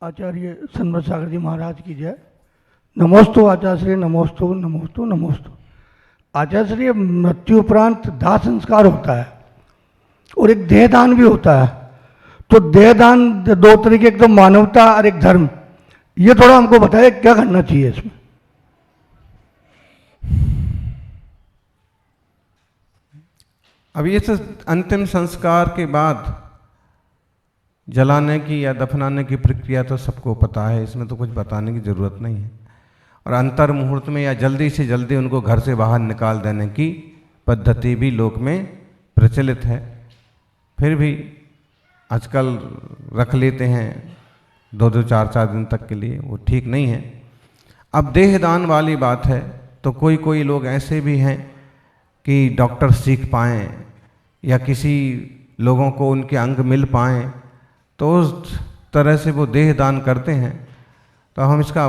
आचार्य सन्मत सागर जी महाराज की जय। नमोस्तु आचार्य, नमोस्तु नमोस्तु नमोस्तु। आचार्य, मृत्यु उपरांत दाह संस्कार होता है और एक देहदान भी होता है। तो देहदान दो तरीके, एक तो मानवता और एक धर्म। ये थोड़ा हमको बताइए क्या करना चाहिए इसमें। अब ये तो अंतिम संस्कार के बाद जलाने की या दफनाने की प्रक्रिया तो सबको पता है, इसमें तो कुछ बताने की ज़रूरत नहीं है। और अंतर मुहूर्त में या जल्दी से जल्दी उनको घर से बाहर निकाल देने की पद्धति भी लोक में प्रचलित है। फिर भी आजकल रख लेते हैं 2-2, 4-4 दिन तक के लिए, वो ठीक नहीं है। अब देहदान वाली बात है तो कोई कोई लोग ऐसे भी हैं कि डॉक्टर सीख पाएँ या किसी लोगों को उनके अंग मिल पाएँ तो उस तरह से वो देह दान करते हैं। तो हम इसका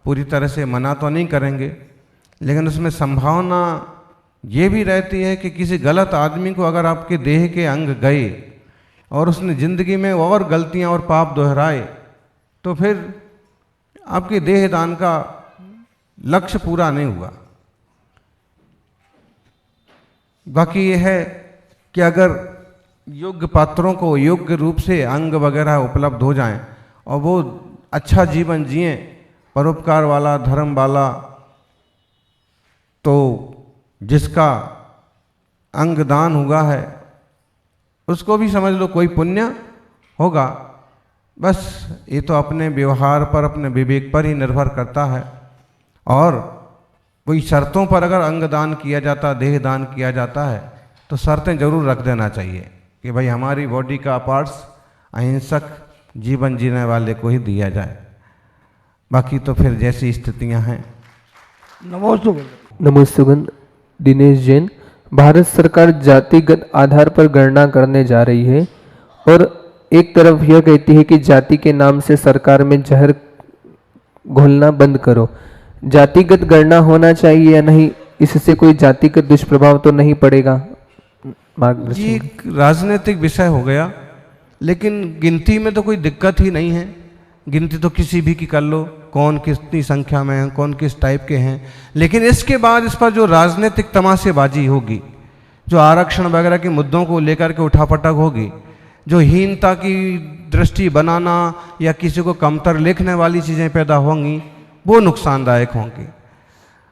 पूरी तरह से मना तो नहीं करेंगे, लेकिन उसमें संभावना ये भी रहती है कि किसी गलत आदमी को अगर आपके देह के अंग गए और उसने ज़िंदगी में और गलतियां और पाप दोहराए तो फिर आपके देह दान का लक्ष्य पूरा नहीं हुआ। बाकी ये है कि अगर योग्य पात्रों को योग्य रूप से अंग वगैरह उपलब्ध हो जाएं और वो अच्छा जीवन जिए, परोपकार वाला, धर्म वाला, तो जिसका अंग दान हुआ है उसको भी समझ लो कोई पुण्य होगा। बस ये तो अपने व्यवहार पर, अपने विवेक पर ही निर्भर करता है। और कोई शर्तों पर अगर अंग दान किया जाता, देह दान किया जाता है तो शर्तें जरूर रख देना चाहिए कि भाई हमारी बॉडी का पार्ट्स अहिंसक जीवन जीने वाले को ही दिया जाए। बाकी तो फिर जैसी स्थितियां हैं। नमोस्तुगन। दिनेश जैन। भारत सरकार जातिगत आधार पर गणना करने जा रही है और एक तरफ यह कहती है कि जाति के नाम से सरकार में जहर घोलना बंद करो। जातिगत गणना होना चाहिए या नहीं, इससे कोई जातिगत दुष्प्रभाव तो नहीं पड़ेगा? ये एक राजनीतिक विषय हो गया, लेकिन गिनती में तो कोई दिक्कत ही नहीं है। गिनती तो किसी भी की कर लो, कौन कितनी संख्या में है, कौन किस टाइप के हैं। लेकिन इसके बाद इस पर जो राजनीतिक तमाशेबाजी होगी, जो आरक्षण वगैरह के मुद्दों को लेकर के उठापटक होगी, जो हीनता की दृष्टि बनाना या किसी को कमतर लिखने वाली चीज़ें पैदा होंगी, वो नुकसानदायक होंगी।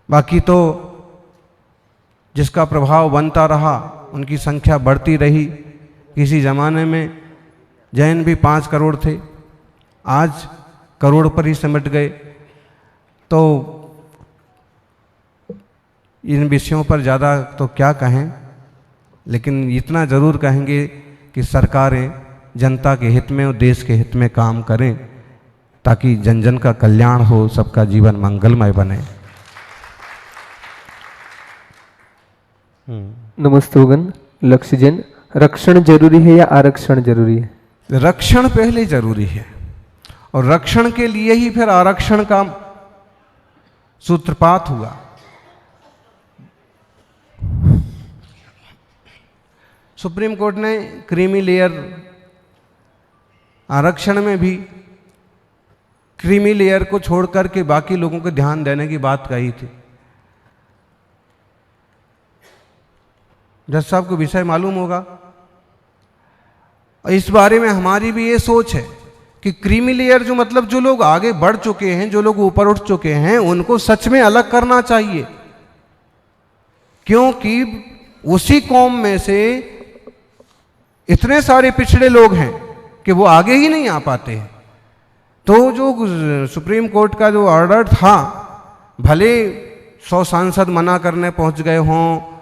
बाकी तो जिसका प्रभाव बनता रहा, उनकी संख्या बढ़ती रही। किसी ज़माने में जैन भी 5 करोड़ थे, आज करोड़ पर ही सिमट गए। तो इन विषयों पर ज़्यादा तो क्या कहें, लेकिन इतना ज़रूर कहेंगे कि सरकारें जनता के हित में और देश के हित में काम करें ताकि जन जन का कल्याण हो, सबका जीवन मंगलमय बने। नमस्तुगन। लक्ष्य जैन। रक्षण जरूरी है या आरक्षण जरूरी है? रक्षण पहले जरूरी है और रक्षण के लिए ही फिर आरक्षण का सूत्रपात हुआ। सुप्रीम कोर्ट ने क्रीमी लेयर आरक्षण में भी क्रीमी लेयर को छोड़कर के बाकी लोगों को ध्यान देने की बात कही थी। जज साहब को विषय मालूम होगा। इस बारे में हमारी भी ये सोच है कि क्रीमी लेयर जो मतलब जो लोग आगे बढ़ चुके हैं, जो लोग ऊपर उठ चुके हैं, उनको सच में अलग करना चाहिए, क्योंकि उसी कौम में से इतने सारे पिछड़े लोग हैं कि वो आगे ही नहीं आ पाते हैं। तो जो सुप्रीम कोर्ट का जो ऑर्डर था, भले 100 सांसद मना करने पहुंच गए हों,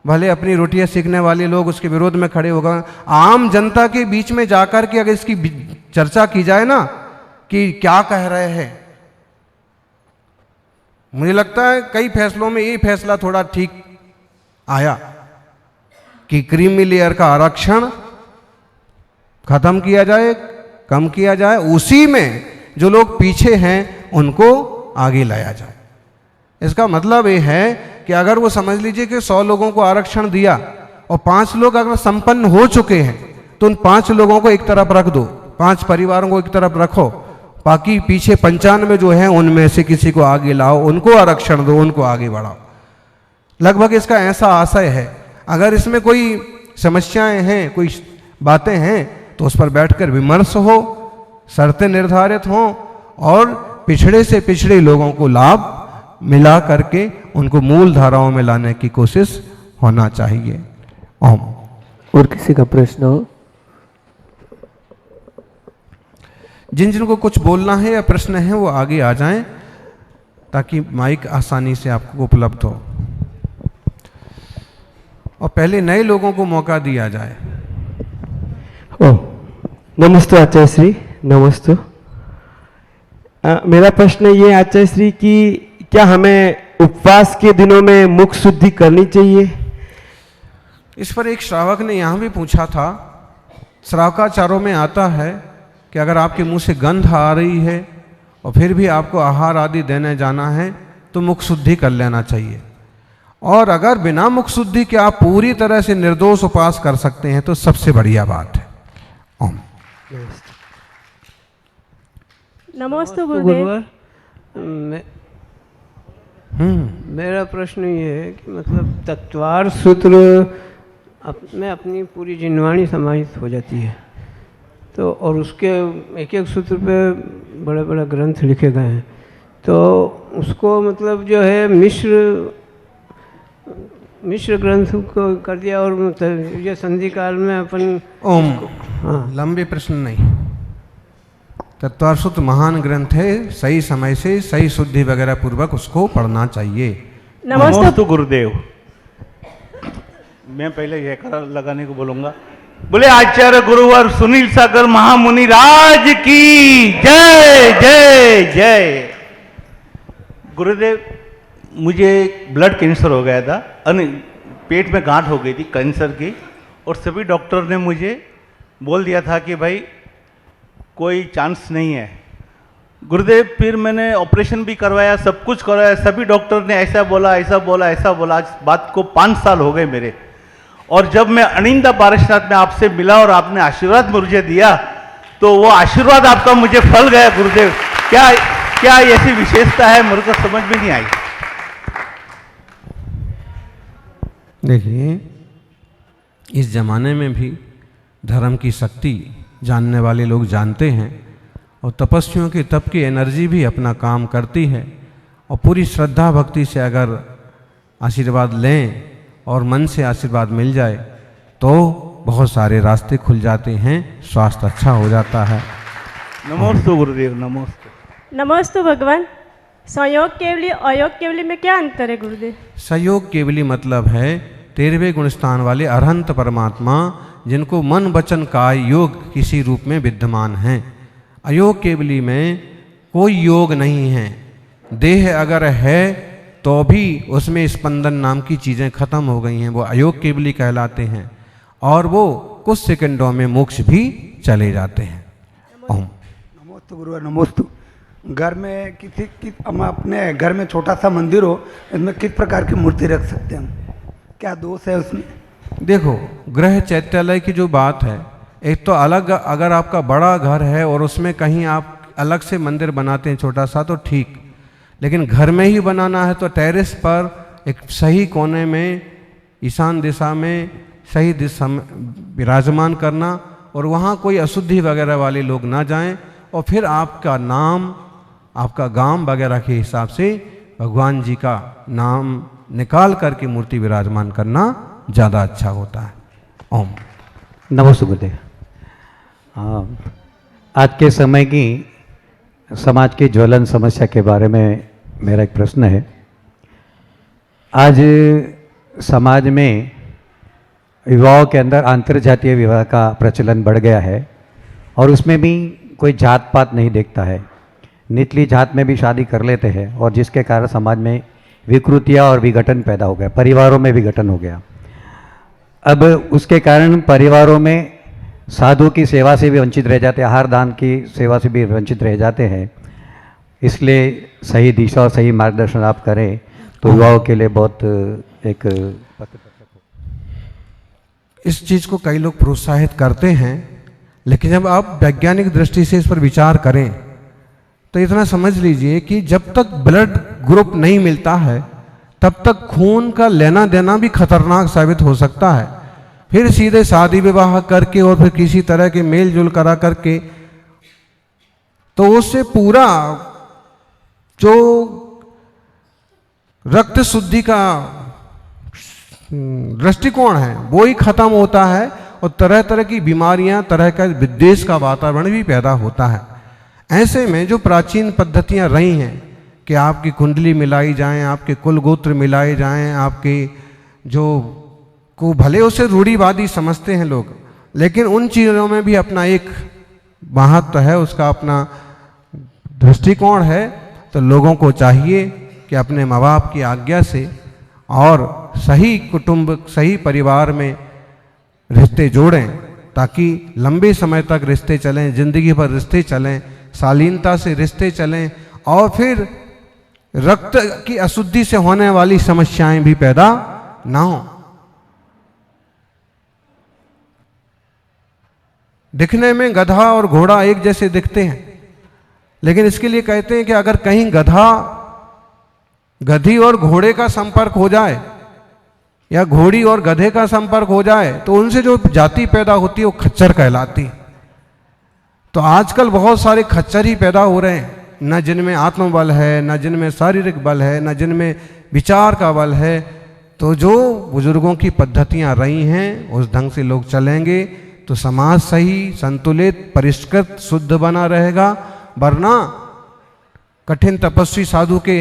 भले अपनी रोटियां सीखने वाले लोग उसके विरोध में खड़े हो गए, आम जनता के बीच में जाकर के अगर इसकी चर्चा की जाए ना कि क्या कह रहे हैं, मुझे लगता है कई फैसलों में ये फैसला थोड़ा ठीक आया कि क्रीमी लेयर का आरक्षण खत्म किया जाए, कम किया जाए, उसी में जो लोग पीछे हैं उनको आगे लाया जाए। इसका मतलब ये है कि अगर वो समझ लीजिए कि 100 लोगों को आरक्षण दिया और 5 लोग अगर संपन्न हो चुके हैं तो उन 5 लोगों को एक तरफ रख दो, 5 परिवारों को एक तरफ रखो, बाकी पीछे 95 जो हैं उनमें से किसी को आगे लाओ, उनको आरक्षण दो, उनको आगे बढ़ाओ। लगभग इसका ऐसा आशय है। अगर इसमें कोई समस्याएं हैं, कोई बातें हैं, तो उस पर बैठकर विमर्श हो, शर्तें निर्धारित हों और पिछड़े से पिछड़े लोगों को लाभ मिला करके उनको मूल धाराओं में लाने की कोशिश होना चाहिए। ओम। और किसी का प्रश्न हो? जिनको कुछ बोलना है या प्रश्न है वो आगे आ जाएं ताकि माइक आसानी से आपको उपलब्ध हो और पहले नए लोगों को मौका दिया जाए। नमस्ते आचार्य श्री, नमस्ते। मेरा प्रश्न ये आचार्य श्री कि क्या हमें उपवास के दिनों में मुख शुद्धि करनी चाहिए? इस पर एक श्रावक ने यहाँ भी पूछा था। श्रावकाचारों में आता है कि अगर आपके मुंह से गंध आ रही है और फिर भी आपको आहार आदि देने जाना है तो मुख शुद्धि कर लेना चाहिए। और अगर बिना मुख शुद्धि के आप पूरी तरह से निर्दोष उपवास कर सकते हैं तो सबसे बढ़िया बात है। ओम। नमस्ते गुरुदेव। मेरा प्रश्न ये है कि मतलब तत्वार सूत्र में अपनी पूरी जिनवाणी समाहित हो जाती है, तो और उसके एक एक सूत्र पे बड़े बड़े ग्रंथ लिखे गए हैं, तो उसको मतलब जो है मिश्र ग्रंथ को कर दिया और मतलब ये संधि काल में अपन। ओम। हाँ, लंबे प्रश्न नहीं। तत्वार सूत्र महान ग्रंथ है, सही समय से सही शुद्धि वगैरह पूर्वक उसको पढ़ना चाहिए। नमस्ते गुरुदेव। मैं पहले ये कर लगाने को बोलूंगा। बोले आचार्य गुरुवर सुनील सागर महामुनि राज की जय जय जय। गुरुदेव, मुझे ब्लड कैंसर हो गया था, पेट में गांठ हो गई थी कैंसर की, और सभी डॉक्टर ने मुझे बोल दिया था कि भाई कोई चांस नहीं है। गुरुदेव, फिर मैंने ऑपरेशन भी करवाया, सब कुछ करवाया, सभी डॉक्टर ने ऐसा बोला ऐसा बोला ऐसा बोला। आज बात को 5 साल हो गए मेरे, और जब मैं अनिंदा पारसनाथ में आपसे मिला और आपने आशीर्वाद मुझे दिया, तो वो आशीर्वाद आपका मुझे फल गया। गुरुदेव, क्या क्या ऐसी विशेषता है, मुझे को समझ में नहीं आई। देखिए, इस जमाने में भी धर्म की शक्ति जानने वाले लोग जानते हैं, और तपस्वियों की तप की एनर्जी भी अपना काम करती है, और पूरी श्रद्धा भक्ति से अगर आशीर्वाद लें और मन से आशीर्वाद मिल जाए तो बहुत सारे रास्ते खुल जाते हैं, स्वास्थ्य अच्छा हो जाता है। नमोस्तु गुरुदेव, नमोस्तु। नमस्ते भगवान। संयोग केवली अयोग केवली में क्या अंतर है गुरुदेव? सहयोग केवली मतलब है 13वें गुण स्थान वाले अरहंत परमात्मा, जिनको मन वचन काय योग किसी रूप में विद्यमान हैं। अयोग केवली में कोई योग नहीं है। देह अगर है तो भी उसमें स्पंदन नाम की चीज़ें खत्म हो गई हैं, वो अयोग केवली कहलाते हैं, और वो कुछ सेकंडों में मोक्ष भी चले जाते हैं। ओम। नमोस्तु गुरु, नमोस्तु। घर में हम अपने घर में छोटा सा मंदिर हो, इसमें किस प्रकार की मूर्ति रख सकते हैं हम? क्या दोष है उसमें? देखो, गृह चैत्यालय की जो बात है, एक तो अलग, अगर आपका बड़ा घर है और उसमें कहीं आप अलग से मंदिर बनाते हैं छोटा सा तो ठीक, लेकिन घर में ही बनाना है तो टेरेस पर एक सही कोने में ईशान दिशा में सही दिशा में विराजमान करना, और वहाँ कोई अशुद्धि वगैरह वाले लोग ना जाएं, और फिर आपका नाम, आपका गांव वगैरह के हिसाब से भगवान जी का नाम निकाल करके मूर्ति विराजमान करना ज़्यादा अच्छा होता है। ओम। नमस्ते गुरुदेव। आज के समय की समाज की ज्वलन समस्या के बारे में मेरा एक प्रश्न है। आज समाज में विवाहों के अंदर अंतर्जातीय विवाह का प्रचलन बढ़ गया है, और उसमें भी कोई जात पात नहीं देखता है। निचली जात में भी शादी कर लेते हैं, और जिसके कारण समाज में विकृतियाँ और विघटन पैदा हो गया, परिवारों में विघटन हो गया। अब उसके कारण परिवारों में साधु की सेवा से भी वंचित रह जाते हैं, आहार दान की सेवा से भी वंचित रह जाते हैं। इसलिए सही दिशा और सही मार्गदर्शन आप करें तो युवाओं के लिए बहुत एक इस चीज़ को कई लोग प्रोत्साहित करते हैं, लेकिन जब आप वैज्ञानिक दृष्टि से इस पर विचार करें तो इतना समझ लीजिए कि जब तक ब्लड ग्रुप नहीं मिलता है तब तक खून का लेना देना भी खतरनाक साबित हो सकता है। फिर सीधे शादी विवाह करके और फिर किसी तरह के मेल जोल करा करके तो उससे पूरा जो रक्त शुद्धि का दृष्टिकोण है वो ही खत्म होता है और तरह तरह की बीमारियां, तरह का विद्वेष का वातावरण भी पैदा होता है। ऐसे में जो प्राचीन पद्धतियां रही हैं कि आपकी कुंडली मिलाई जाएं, आपके कुल गोत्र मिलाए जाएं, आपके जो को भले उसे रूढ़िवादी समझते हैं लोग, लेकिन उन चीज़ों में भी अपना एक महत्व है, उसका अपना दृष्टिकोण है। तो लोगों को चाहिए कि अपने माँ बाप की आज्ञा से और सही कुटुंब, सही परिवार में रिश्ते जोड़ें ताकि लंबे समय तक रिश्ते चलें, जिंदगी भर रिश्ते चलें, शालीनता से रिश्ते चलें और फिर रक्त की अशुद्धि से होने वाली समस्याएं भी पैदा ना हो। दिखने में गधा और घोड़ा एक जैसे दिखते हैं, लेकिन इसके लिए कहते हैं कि अगर कहीं गधी और घोड़े का संपर्क हो जाए या घोड़ी और गधे का संपर्क हो जाए तो उनसे जो जाति पैदा होती है वो खच्चर कहलाती। तो आजकल बहुत सारे खच्चर ही पैदा हो रहे हैं, न जिनमें आत्मबल है, न जिनमें शारीरिक बल है, न जिनमें विचार का बल है। तो जो बुजुर्गों की पद्धतियां रही हैं उस ढंग से लोग चलेंगे तो समाज सही, संतुलित, परिष्कृत, शुद्ध बना रहेगा। वरना कठिन तपस्वी साधु के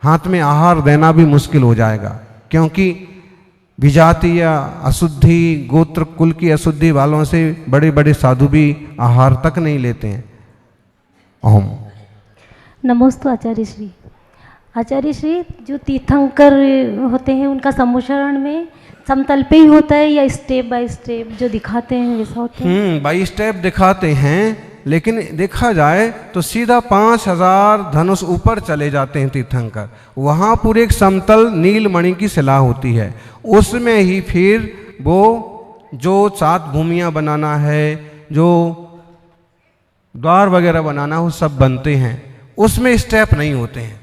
हाथ में आहार देना भी मुश्किल हो जाएगा, क्योंकि विजाति या अशुद्धि, गोत्र कुल की अशुद्धि वालों से बड़े बड़े साधु भी आहार तक नहीं लेते हैं। ओम नमोस्तु आचार्य श्री। आचार्य श्री, जो तीर्थंकर होते हैं उनका सम्मोचरण में समतल पे ही होता है या स्टेप बाय स्टेप जो दिखाते हैं वैसा होता है? बाई स्टेप दिखाते हैं, लेकिन देखा जाए तो सीधा 5000 धनुष ऊपर चले जाते हैं तीर्थंकर। वहाँ पूरे एक समतल नीलमणि की शिला होती है, उसमें ही फिर वो जो 7 भूमियाँ बनाना है, जो द्वार वगैरह बनाना है, वो सब बनते हैं। उसमें स्टेप नहीं होते हैं,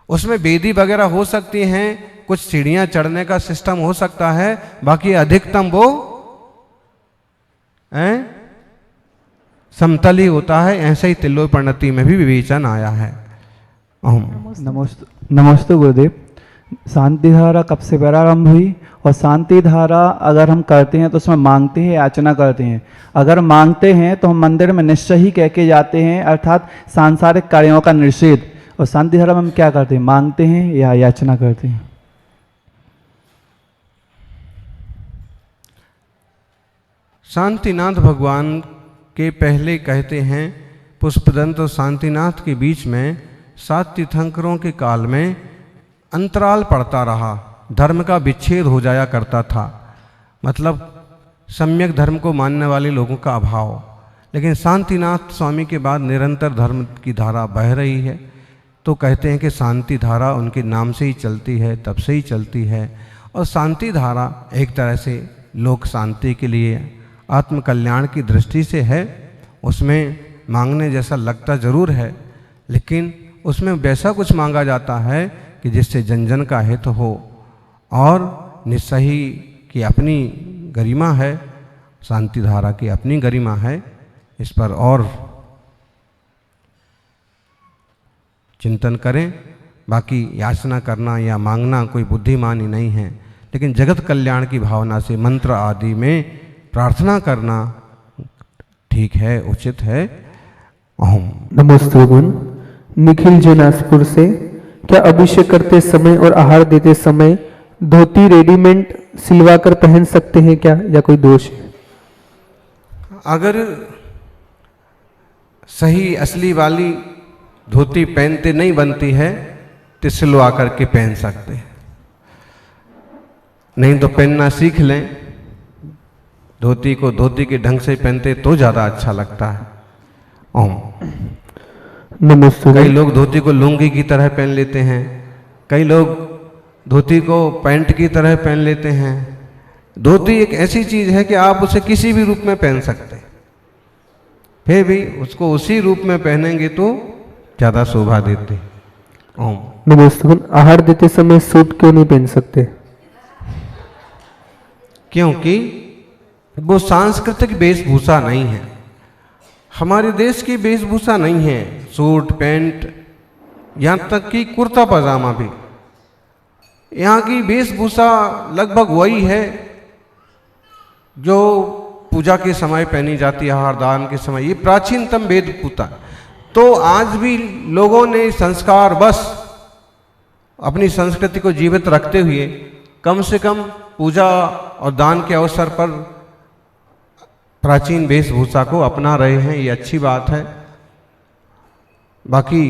उसमें बेदी वगैरह हो सकती हैं, कुछ सीढ़ियाँ चढ़ने का सिस्टम हो सकता है, बाकी अधिकतम वो समतल ही होता है। ऐसे ही तिल्लोय परिणति में भी विवेचन आया है। नमस्ते गुरुदेव। शांति धारा कब से प्रारंभ हुई और शांति धारा अगर हम करते हैं तो उसमें मांगते हैं, याचना करते हैं? अगर मांगते हैं तो हम मंदिर में निश्चय ही कह के जाते हैं, अर्थात सांसारिक कार्यों का निषेध। और शांति धारा में हम क्या करते हैं, मांगते हैं या याचना करते हैं? शांतिनाथ भगवान के पहले कहते हैं पुष्पदंत और शांतिनाथ के बीच में 7 तीर्थंकरों के काल में अंतराल पड़ता रहा, धर्म का विच्छेद हो जाया करता था, मतलब सम्यक धर्म को मानने वाले लोगों का अभाव। लेकिन शांतिनाथ स्वामी के बाद निरंतर धर्म की धारा बह रही है। तो कहते हैं कि शांति धारा उनके नाम से ही चलती है, तब से ही चलती है। और शांति धारा एक तरह से लोक शांति के लिए, आत्म कल्याण की दृष्टि से है। उसमें मांगने जैसा लगता जरूर है, लेकिन उसमें वैसा कुछ मांगा जाता है कि जिससे जन जन का हित हो। और निस्सही की अपनी गरिमा है, शांति धारा की अपनी गरिमा है। इस पर और चिंतन करें। बाकी याचना करना या मांगना कोई बुद्धिमानी नहीं है, लेकिन जगत कल्याण की भावना से मंत्र आदि में प्रार्थना करना ठीक है, उचित है। ओम नमस्ते गुण। निखिल जी नागपुर से, क्या अभिषेक करते समय और आहार देते समय धोती रेडीमेड सिलवाकर पहन सकते हैं क्या, या कोई दोष है? अगर सही असली वाली धोती पहनते नहीं बनती है तो सिलवा करके पहन सकते हैं, नहीं तो पहनना सीख लें। धोती को धोती के ढंग से पहनते तो ज़्यादा अच्छा लगता है। ओम नमस्ते। कई लोग धोती को लुंगी की तरह पहन लेते हैं, कई लोग धोती को पैंट की तरह पहन लेते हैं। धोती एक ऐसी चीज़ है कि आप उसे किसी भी रूप में पहन सकते हैं, फिर भी उसको उसी रूप में पहनेंगे तो ज़्यादा शोभा देते। ओम। नमस्ते। आहार देते समय सूट क्यों नहीं पहन सकते? क्योंकि वो सांस्कृतिक वेशभूषा नहीं है, हमारे देश की वेशभूषा नहीं है। सूट पैंट, यहाँ तक कि कुर्ता पजामा भी, यहाँ की वेशभूषा लगभग वही है जो पूजा के समय पहनी जाती है, आहार दान के समय। ये प्राचीनतम वेशभूषा। तो आज भी लोगों ने संस्कार बस अपनी संस्कृति को जीवित रखते हुए कम से कम पूजा और दान के अवसर पर प्राचीन वेशभूषा को अपना रहे हैं, ये अच्छी बात है। बाकी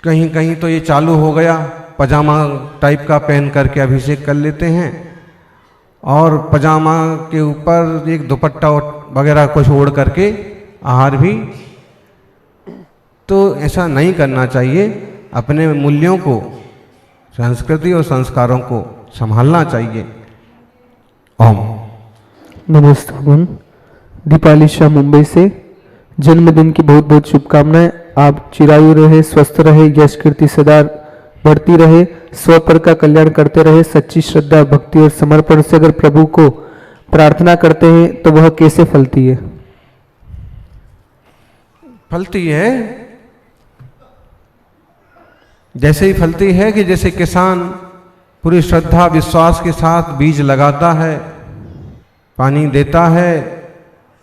कहीं कहीं तो ये चालू हो गया, पजामा टाइप का पहन करके अभिषेक कर लेते हैं और पजामा के ऊपर एक दुपट्टा वगैरह कुछ ओढ़ करके आहार भी। तो ऐसा नहीं करना चाहिए, अपने मूल्यों को, संस्कृति और संस्कारों को संभालना चाहिए। ओम। नमस्ते भगवान। दीपाली शाह मुंबई से। जन्मदिन की बहुत बहुत शुभकामनाएं। आप चिरायु रहे, स्वस्थ रहे, यश कीर्ति सदा बढ़ती रहे, स्वपर का कल्याण करते रहे। सच्ची श्रद्धा, भक्ति और समर्पण से अगर प्रभु को प्रार्थना करते हैं तो वह कैसे फलती है? फलती है जैसे ही फलती है कि जैसे किसान पूरी श्रद्धा विश्वास के साथ बीज लगाता है, पानी देता है,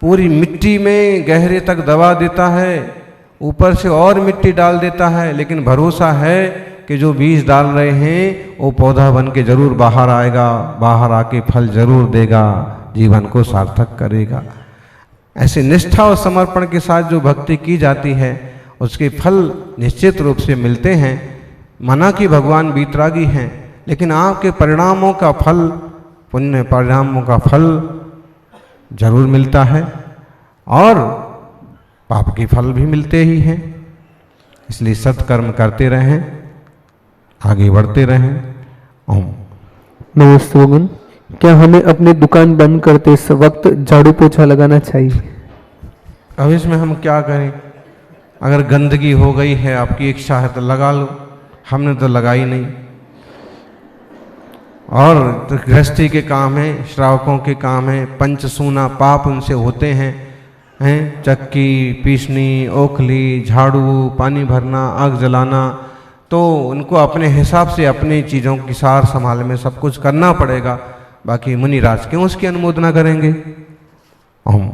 पूरी मिट्टी में गहरे तक दबा देता है, ऊपर से और मिट्टी डाल देता है, लेकिन भरोसा है कि जो बीज डाल रहे हैं वो पौधा बन के जरूर बाहर आएगा, बाहर आके फल जरूर देगा, जीवन को सार्थक करेगा। ऐसे निष्ठा और समर्पण के साथ जो भक्ति की जाती है उसके फल निश्चित रूप से मिलते हैं। माना कि भगवान वीतरागी हैं, लेकिन आपके परिणामों का फल, पुण्य परिणामों का फल जरूर मिलता है और पाप के फल भी मिलते ही हैं। इसलिए सत्कर्म करते रहें, आगे बढ़ते रहें। ओम। नमस्ते भगवान। क्या हमें अपनी दुकान बंद करते वक्त झाड़ू पोछा लगाना चाहिए? अब इसमें हम क्या करें? अगर गंदगी हो गई है, आपकी इच्छा है तो लगा लो, हमने तो लगाई नहीं। और तो गृहस्थी के काम है, श्रावकों के काम है, पंचसूना पाप उनसे होते हैं, चक्की पीसनी, ओखली, झाड़ू, पानी भरना, आग जलाना, तो उनको अपने हिसाब से अपनी चीज़ों की सार संभाल में सब कुछ करना पड़ेगा। बाकी मुनिराज क्यों उसकी अनुमोदना करेंगे? ओम।